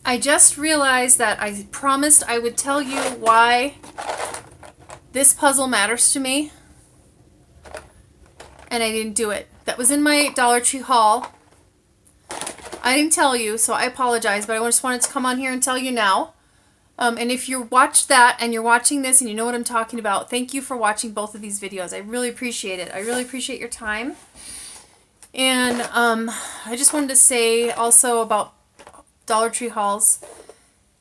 I just realized that I promised I would tell you why this puzzle matters to me, and I didn't do it. That was in my Dollar Tree haul. I didn't tell you, so I apologize, but I just wanted to come on here and tell you now. And if you watched that and you're watching this and you know what I'm talking about, thank you for watching both of these videos. I really appreciate it. I really appreciate your time. And I just wanted to say also about Dollar Tree hauls.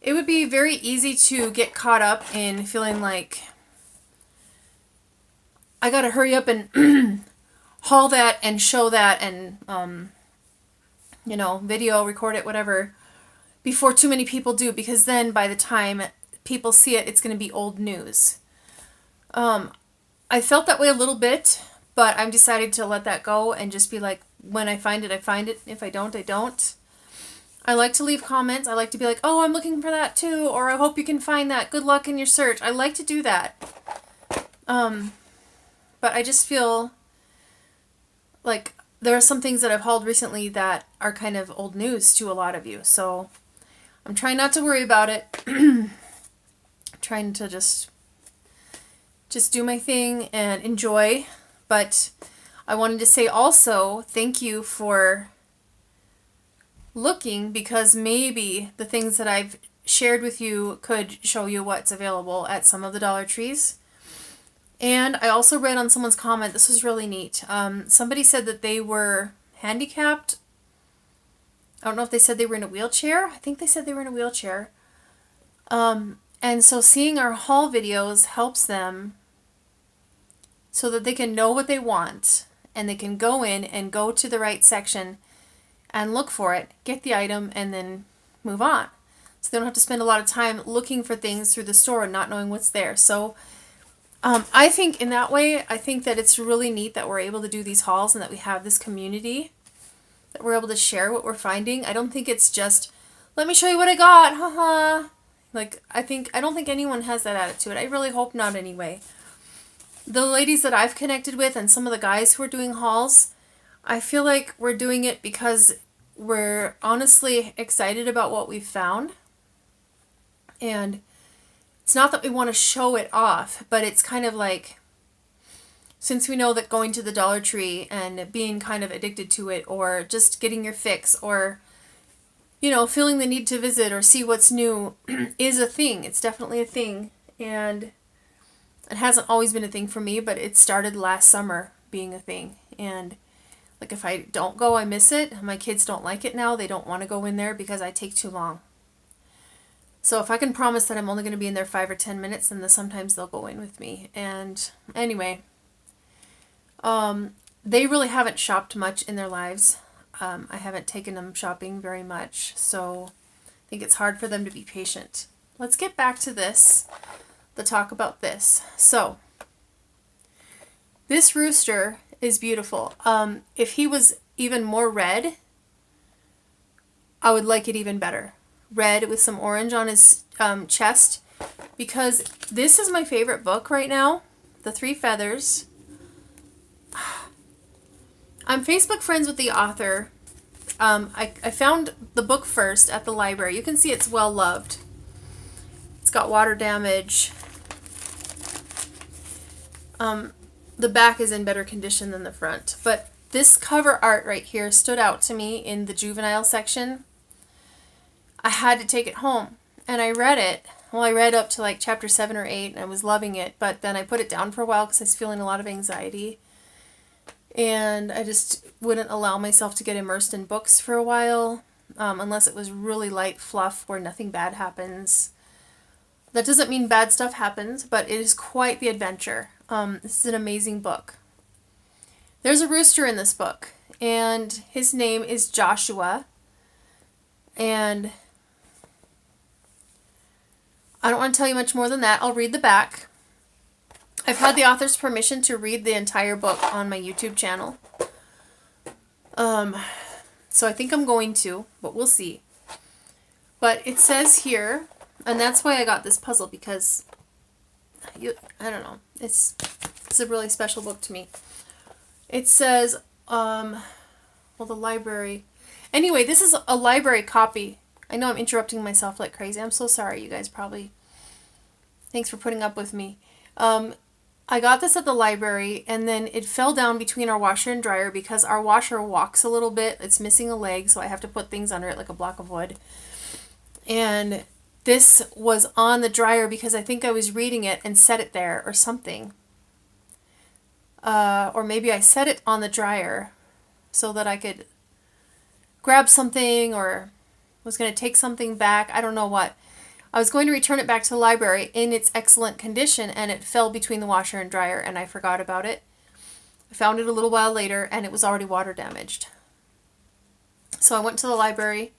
It would be very easy to get caught up in feeling like I gotta hurry up and haul that and show that and video, record it, whatever, before too many people do, because then by the time people see it, it's going to be old news. I felt that way a little bit, but I've decided to let that go and just be like, when I find it, I find it. If I don't, I don't. I like to leave comments. I like to be like, oh, I'm looking for that too, or I hope you can find that. Good luck in your search. I like to do that. But I just feel like there are some things that I've hauled recently that are kind of old news to a lot of you. So I'm trying not to worry about it. Trying to just do my thing and enjoy. But I wanted to say also thank you for looking, because maybe the things that I've shared with you could show you what's available at some of the Dollar Trees. And I also read on someone's comment, this was really neat. Somebody said that they were handicapped. I don't know if they said they were in a wheelchair. I think they said they were in a wheelchair. And so seeing our haul videos helps them so that they can know what they want and they can go in and go to the right section and look for it, get the item, and then move on. So they don't have to spend a lot of time looking for things through the store and not knowing what's there. So I think in that way, I think that it's really neat that we're able to do these hauls and that we have this community, that we're able to share what we're finding. I don't think it's just, let me show you what I got, haha. Like, I don't think anyone has that attitude. I really hope not anyway. The ladies that I've connected with and some of the guys who are doing hauls, I feel like we're doing it because we're honestly excited about what we've found. And it's not that we want to show it off, but it's kind of like, since we know that going to the Dollar Tree and being kind of addicted to it, or just getting your fix, or, feeling the need to visit or see what's new is a thing. It's definitely a thing. And it hasn't always been a thing for me, but it started last summer being a thing. And like, if I don't go, I miss it. My kids don't like it now. They don't want to go in there because I take too long. So if I can promise that I'm only going to be in there 5 or 10 minutes, then sometimes they'll go in with me. And anyway, they really haven't shopped much in their lives. I haven't taken them shopping very much, so I think it's hard for them to be patient. Let's get back to the talk about this. So, this rooster is beautiful. If he was even more red, I would like it even better. Red with some orange on his chest, because this is my favorite book right now, The Three Feathers. I'm Facebook friends with the author. I found the book first at the library. You can see it's well loved. It's got water damage. The back is in better condition than the front, but this cover art right here stood out to me in the juvenile section. I had to take it home, and I read it. Well, I read up to like chapter 7 or 8, and I was loving it, but then I put it down for a while because I was feeling a lot of anxiety, and I just wouldn't allow myself to get immersed in books for a while, unless it was really light fluff where nothing bad happens. That doesn't mean bad stuff happens, but it is quite the adventure. This is an amazing book. There's a rooster in this book, and his name is Joshua, and I don't want to tell you much more than that. I'll read the back. I've had the author's permission to read the entire book on my YouTube channel. So I think I'm going to, but we'll see. But it says here, and that's why I got this puzzle, because I don't know. It's a really special book to me. It says, well, the library. Anyway, this is a library copy I know I'm interrupting myself like crazy. I'm so sorry, you guys, probably. Thanks for putting up with me. I got this at the library, and then it fell down between our washer and dryer because our washer walks a little bit. It's missing a leg, so I have to put things under it like a block of wood. And this was on the dryer because I think I was reading it and set it there or something. Or maybe I set it on the dryer so that I could grab something or was going to take something back. I don't know what. I was going to return it back to the library in its excellent condition, and it fell between the washer and dryer, and I forgot about it. I found it a little while later, and it was already water damaged. So I went to the library.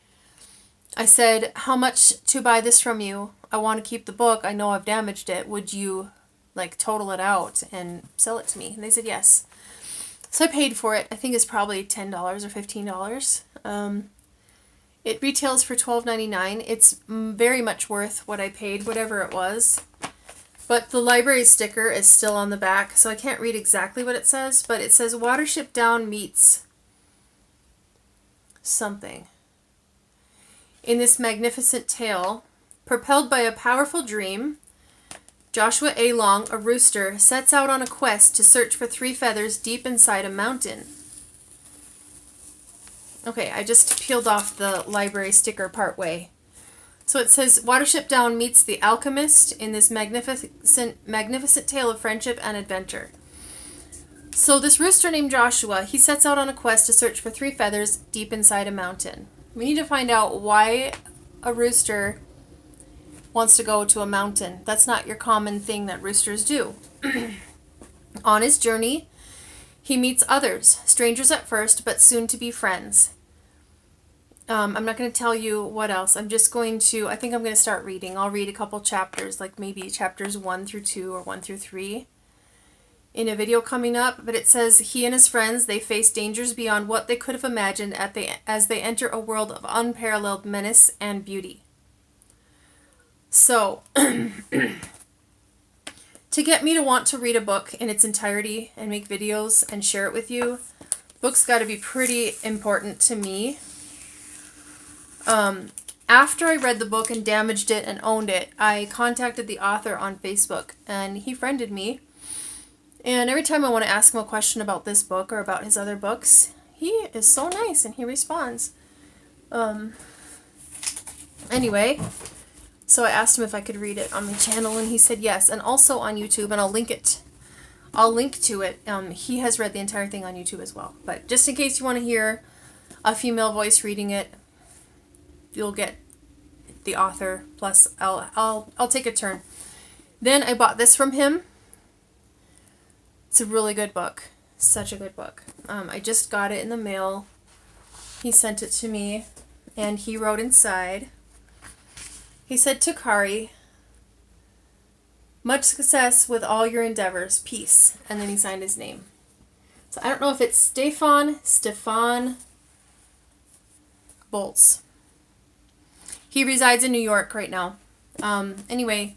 I said, how much to buy this from you? I want to keep the book. I know I've damaged it. Would you, total it out and sell it to me? And they said yes. So I paid for it. I think it's probably $10 or $15. It retails for $12.99. It's very much worth what I paid, whatever it was. But the library sticker is still on the back, so I can't read exactly what it says, but it says Watership Down meets something. In this magnificent tale, propelled by a powerful dream, Joshua A. Long, a rooster, sets out on a quest to search for 3 feathers deep inside a mountain. Okay, I just peeled off the library sticker part way. So it says, Watership Down meets the alchemist in this magnificent tale of friendship and adventure. So this rooster named Joshua, he sets out on a quest to search for 3 feathers deep inside a mountain. We need to find out why a rooster wants to go to a mountain. That's not your common thing that roosters do. On his journey, he meets others, strangers at first, but soon to be friends. I'm not going to tell you what else. I think I'm going to start reading. I'll read a couple chapters, like maybe chapters 1 through 2 or 1 through 3 in a video coming up. But it says, he and his friends, they face dangers beyond what they could have imagined as they enter a world of unparalleled menace and beauty. So, to get me to want to read a book in its entirety and make videos and share it with you, books got to be pretty important to me. After I read the book and damaged it and owned it, I contacted the author on Facebook, and he friended me. And every time I want to ask him a question about this book or about his other books, he is so nice and he responds. Anyway, so I asked him if I could read it on my channel, and he said yes, and also on YouTube, and I'll link to it. He has read the entire thing on YouTube as well. But just in case you want to hear a female voice reading it, you'll get the author, plus I'll take a turn. Then I bought this from him. It's a really good book. Such a good book. I just got it in the mail. He sent it to me, and he wrote inside. He said, to Kari, much success with all your endeavors. Peace. And then he signed his name. So I don't know if it's Stefan Boltz. He resides in New York right now. Anyway,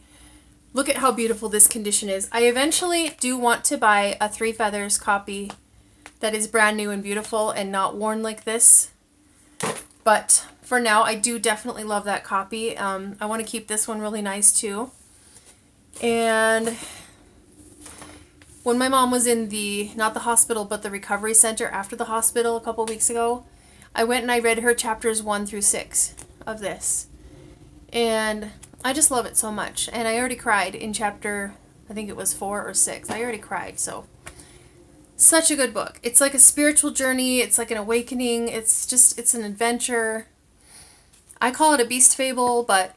look at how beautiful this condition is. I eventually do want to buy a 3 feathers copy that is brand new and beautiful and not worn like this. But for now, I do definitely love that copy. I want to keep this one really nice too. And when my mom was in not the hospital, but the recovery center after the hospital a couple weeks ago, I went and I read her chapters 1 through 6 of this. And I just love it so much. And I already cried in chapter, I think it was 4 or 6. I already cried, so. Such a good book. It's like a spiritual journey. It's like an awakening. It's an adventure. I call it a beast fable, but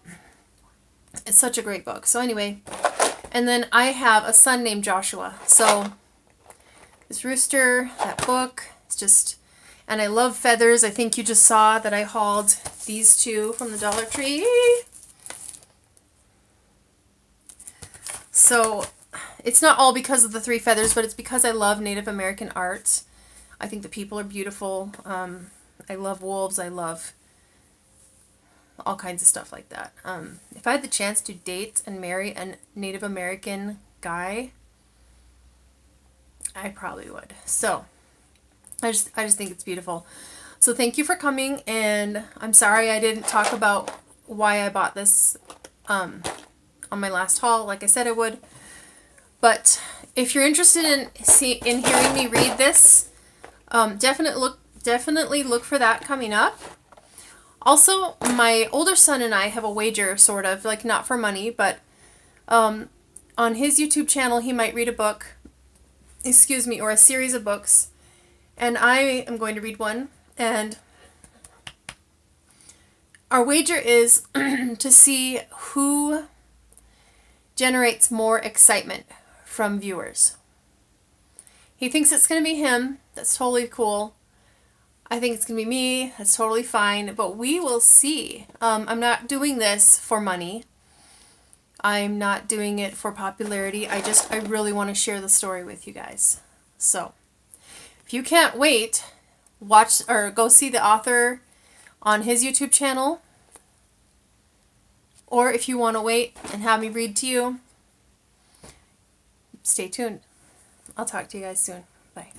it's such a great book. So anyway, and then I have a son named Joshua. So this rooster, that book, it's just, and I love feathers. I think you just saw that I hauled these 2 from the Dollar Tree. So it's not all because of the 3 feathers, but it's because I love Native American art. I think the people are beautiful. I love wolves. I love all kinds of stuff like that. If I had the chance to date and marry a Native American guy, I probably would. So I just think it's beautiful. So thank you for coming, and I'm sorry I didn't talk about why I bought this on my last haul like I said I would. But if you're interested in hearing me read this, definitely look for that coming up. Also, my older son and I have a wager, sort of, like not for money, but on his YouTube channel he might read a book, or a series of books, and I am going to read one, and our wager is to see who generates more excitement from viewers. He thinks it's going to be him. That's totally cool. I think it's going to be me. That's totally fine. But we will see. I'm not doing this for money. I'm not doing it for popularity. I really want to share the story with you guys. So, if you can't wait, watch or go see the author on his YouTube channel. Or if you want to wait and have me read to you, stay tuned. I'll talk to you guys soon. Bye.